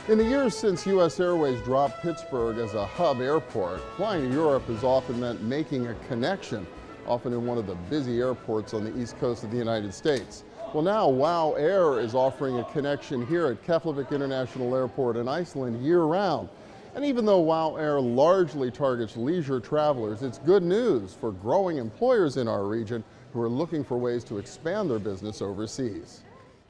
In the years since U.S. Airways dropped Pittsburgh as a hub airport, flying to Europe has often meant making a connection, often in one of the busy airports on the east coast of the United States. Well, now WOW Air is offering a connection here at Reykjavik International Airport in Iceland year-round. And even though WOW Air largely targets leisure travelers, it's good news for growing employers in our region who are looking for ways to expand their business overseas.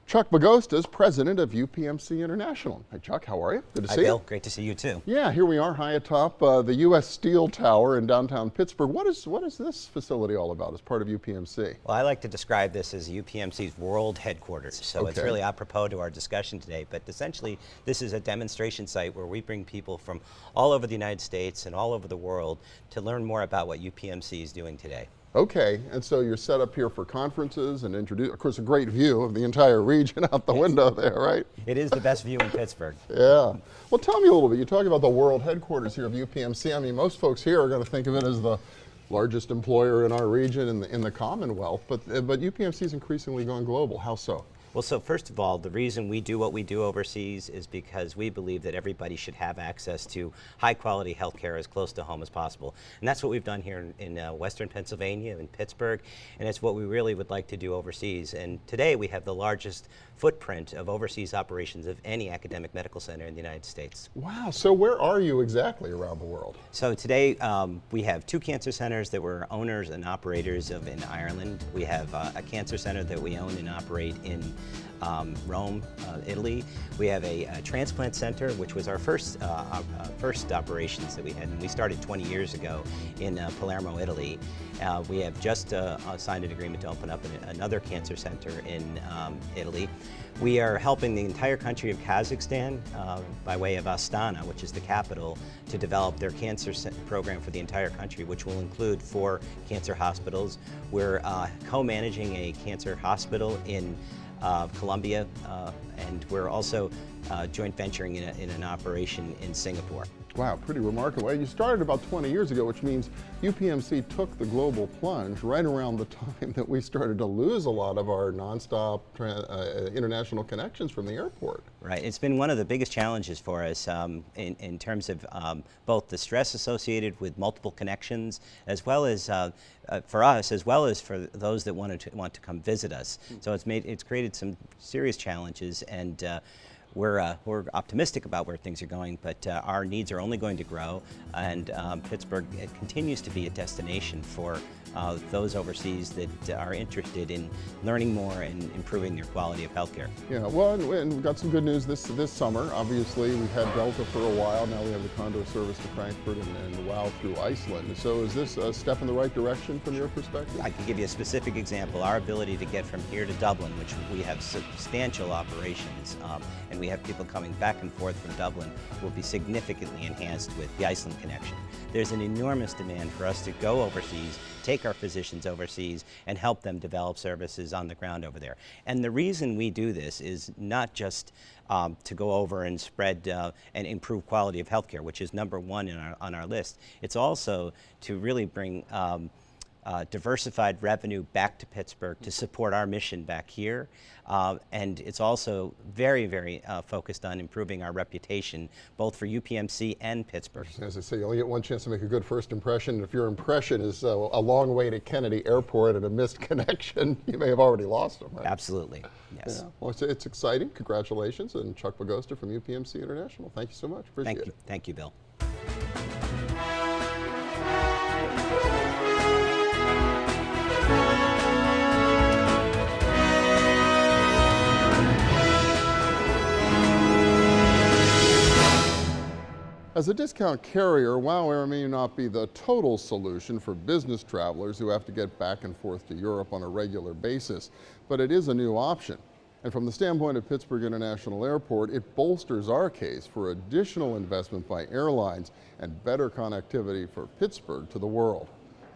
Chuck Bagosta is president of UPMC International. Hey Chuck, how are you? Good to see you. Hi Bill, great to see you too. Yeah, here we are high atop the U.S. Steel Tower in downtown Pittsburgh. What is this facility all about as part of UPMC? Well, I like to describe this as UPMC's world headquarters, so it's really apropos to our discussion today, but essentially this is a demonstration site where we bring people from all over the United States and all over the world to learn more about what UPMC is doing today. Okay, and so you're set up here for conferences and introduce, of course, a great view of the entire region out the window there, right? It is the best view in Pittsburgh. Yeah. Well, tell me a little bit. You talk about the world headquarters here of UPMC. I mean, most folks here are going to think of it as the largest employer in our region in the Commonwealth, but UPMC is increasingly going global. How so? Well, so first of all, the reason we do what we do overseas is because we believe that everybody should have access to high-quality health care as close to home as possible. And that's what we've done here in Western Pennsylvania, in Pittsburgh, and it's what we really would like to do overseas. And today we have the largest footprint of overseas operations of any academic medical center in the United States. Wow, so where are you exactly around the world? So today we have two cancer centers that we're owners and operators of in Ireland. We have a cancer center that we own and operate in Rome, Italy. We have a transplant center, which was our first operations that we had, and we started 20 years ago in Palermo, Italy. We have just signed an agreement to open up another cancer center in Italy. We are helping the entire country of Kazakhstan by way of Astana, which is the capital, to develop their cancer program for the entire country, which will include 4 cancer hospitals. We're co-managing a cancer hospital in Colombia, and we're also joint venturing in an operation in Singapore. Wow, pretty remarkable. You started about 20 years ago, which means UPMC took the global plunge right around the time that we started to lose a lot of our nonstop international connections from the airport. Right. It's been one of the biggest challenges for us in terms of both the stress associated with multiple connections, as well as for us, as well as for those that want to come visit us. So it's created some serious challenges, and we're optimistic about where things are going, but our needs are only going to grow, and Pittsburgh continues to be a destination for those overseas that are interested in learning more and improving their quality of healthcare. Yeah, well, and we've got some good news this summer. Obviously, we had Delta for a while. Now we have the Condor service to Frankfurt and WOW through Iceland. So is this a step in the right direction from your perspective? I can give you a specific example. Our ability to get from here to Dublin, which we have substantial operations, and we have people coming back and forth from Dublin, will be significantly enhanced with the Iceland connection. There's an enormous demand for us to go overseas, take our physicians overseas, and help them develop services on the ground over there. And the reason we do this is not just to go over and spread and improve quality of healthcare, which is #1 on our list. It's also to really bring diversified revenue back to Pittsburgh to support our mission back here. And it's also very, very focused on improving our reputation, both for UPMC and Pittsburgh. As I say, you only get one chance to make a good first impression. And if your impression is a long way to Kennedy Airport and a missed connection, you may have already lost them, right? Absolutely, yes. Yeah. Well, it's exciting. Congratulations. And Chuck Bagosta from UPMC International. Thank you so much. Appreciate it. Thank you, Bill. As a discount carrier, WOW Air may not be the total solution for business travelers who have to get back and forth to Europe on a regular basis, but it is a new option. And from the standpoint of Pittsburgh International Airport, it bolsters our case for additional investment by airlines and better connectivity for Pittsburgh to the world.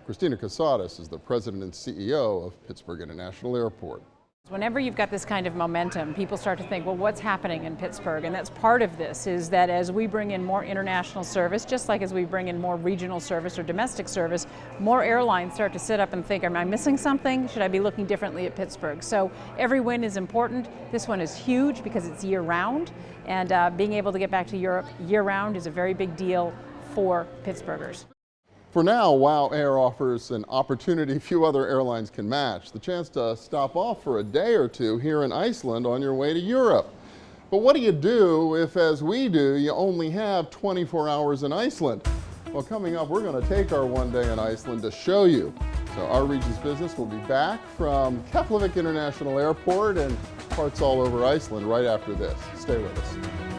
Christina Casadas is the president and CEO of Pittsburgh International Airport. Whenever you've got this kind of momentum, people start to think, well, what's happening in Pittsburgh? And that's part of this, is that as we bring in more international service, just like as we bring in more regional service or domestic service, more airlines start to sit up and think, am I missing something? Should I be looking differently at Pittsburgh? So every win is important. This one is huge because it's year-round, and being able to get back to Europe year-round is a very big deal for Pittsburghers. For now, WOW Air offers an opportunity few other airlines can match, the chance to stop off for a day or two here in Iceland on your way to Europe. But what do you do if, as we do, you only have 24 hours in Iceland? Well, coming up, we're going to take our one day in Iceland to show you. So our region's business will be back from Keflavik International Airport and parts all over Iceland right after this. Stay with us.